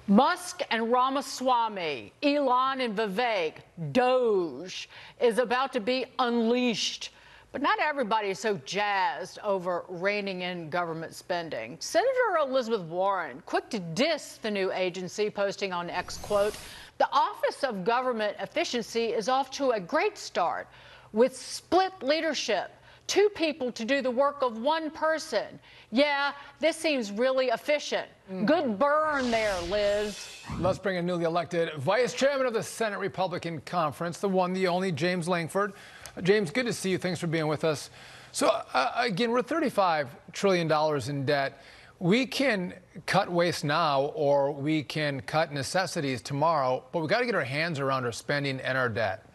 Musk and Ramaswamy, Elon and Vivek, DOGE is about to be unleashed. But not everybody is so jazzed over reining in government spending. Senator Elizabeth Warren, quick to diss the new agency, posting on X, quote, "The Office of Government Efficiency is off to a great start with split leadership. 2 people to do the work of 1 person. Yeah, this seems really efficient." Good burn there, Liz. Let's bring in newly elected Vice Chairman of the Senate Republican Conference, the one, the only, James Lankford. James, good to see you. Thanks for being with us. So, again, we're $35 trillion in debt. We can cut waste now, or we can cut necessities tomorrow, but we've got to get our hands around our spending and our debt.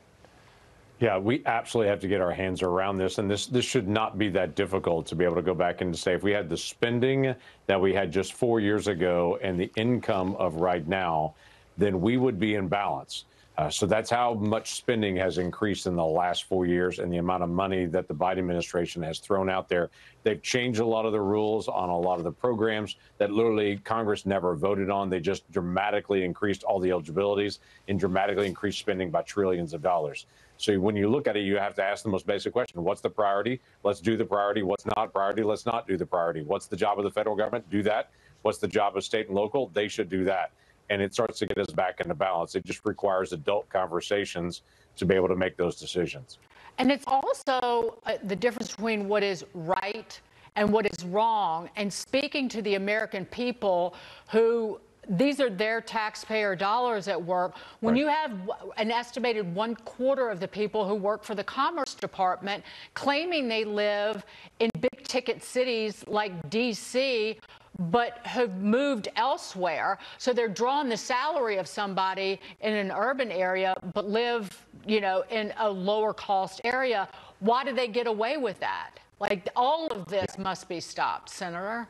Yeah, we absolutely have to get our hands around this, and this should not be that difficult to be able to go back and say if we had the spending that we had just 4 years ago and the income of right now, then we would be in balance. So that's how much spending has increased in the last 4 years and the amount of money that the Biden administration has thrown out there. They've changed a lot of the rules on a lot of the programs that literally Congress never voted on. They just dramatically increased all the eligibilities and dramatically increased spending by trillions of dollars. So when you look at it, you have to ask the most basic question. What's the priority? Let's do the priority. What's not priority? Let's not do the priority. What's the job of the federal government? Do that. What's the job of state and local? They should do that. And it starts to get us back into balance. It just requires adult conversations to be able to make those decisions. And it's also the difference between what is right and what is wrong, and speaking to the American people who these are their taxpayer dollars at work. When Right. you have an estimated 1/4 of the people who work for the Commerce Department claiming they live in big ticket cities like D.C., but have moved elsewhere, so they're drawing the salary of somebody in an urban area but live, in a lower cost area. Why do they get away with that? Like, all of this must be stopped, Senator.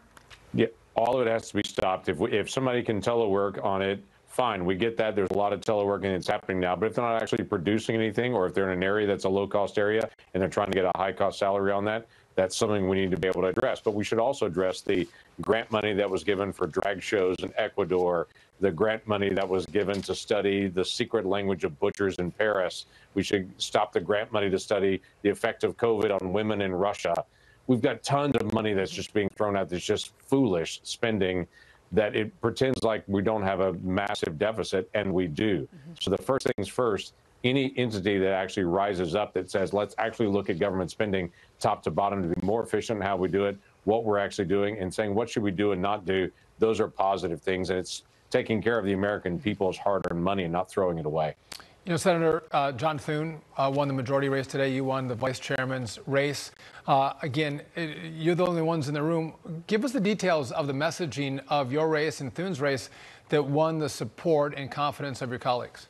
Yeah, all of it has to be stopped. If somebody can telework on it, fine, we get that. There's a lot of teleworking that's happening now. But if they're not actually producing anything, or if they're in an area that's a low-cost area and they're trying to get a high-cost salary on that, that's something we need to be able to address. But we should also address the grant money that was given for drag shows in Ecuador, the grant money that was given to study the secret language of butchers in Paris. We should stop the grant money to study the effect of COVID on women in Russia. We've got tons of money that's just being thrown out that's just foolish spending, that it pretends like we don't have a massive deficit, and we do. So the first things first, any entity that actually rises up that says, let's actually look at government spending top to bottom to be more efficient in how we do it, what we're actually doing, and saying what should we do and not do, those are positive things. And it's taking care of the American people's hard-earned money and not throwing it away. Senator John Thune won the majority race today. You won the vice chairman's race. Again, you're the only ones in the room. Give us the details of the messaging of your race and Thune's race that won the support and confidence of your colleagues.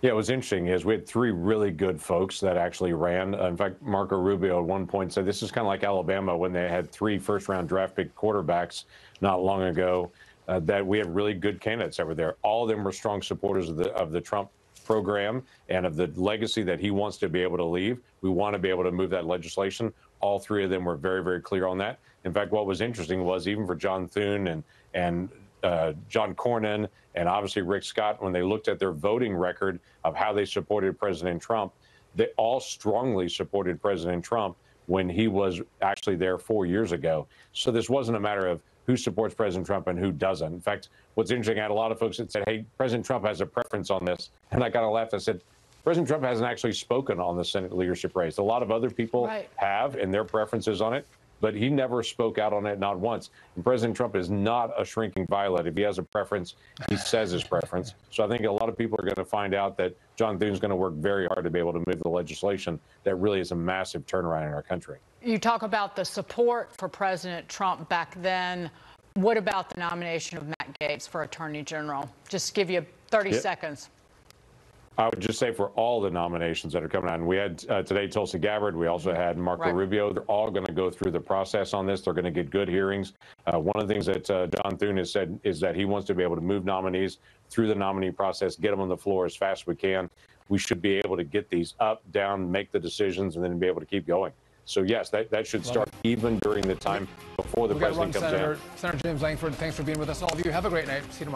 Yeah, it was interesting is we had 3 really good folks that actually ran. In fact, Marco Rubio at one point said this is kind of like Alabama when they had 3 first-round draft pick quarterbacks not long ago, that we have really good candidates over there. All of them were strong supporters of the Trump program and of the legacy that he wants to be able to leave. We want to be able to move that legislation. All 3 of them were very, very clear on that. In fact, what was interesting was even for John Thune and John Cornyn and obviously Rick Scott, when they looked at their voting record of how they supported President Trump, they all strongly supported President Trump when he was actually there 4 years ago. So this wasn't a matter of who supports President Trump and who doesn't. In fact, what's interesting, I had a lot of folks that said, hey, President Trump has a preference on this. And I kind of laughed. I said, President Trump hasn't actually spoken on the Senate leadership race. A lot of other people have and their preferences on it, but he never spoke out on it, not once. And President Trump is not a shrinking violet. If he has a preference, he says his preference. So I think a lot of people are going to find out that John Thune is going to work very hard to be able to move the legislation that really is a massive turnaround in our country. You talk about the support for President Trump back then. What about the nomination of Matt Gaetz for Attorney General? Just give you 30 seconds. I would just say for all the nominations that are coming out, and we had today Tulsi Gabbard, we also had Marco Rubio. They're all going to go through the process on this. They're going to get good hearings. One of the things that John Thune has said is that he wants to be able to move nominees through the nominee process, get them on the floor as fast as we can. We should be able to get these up, down, make the decisions, and then be able to keep going. So, yes, that should start even during the time before the president comes in. Senator James Lankford, thanks for being with us. All of you, have a great night. See you tomorrow.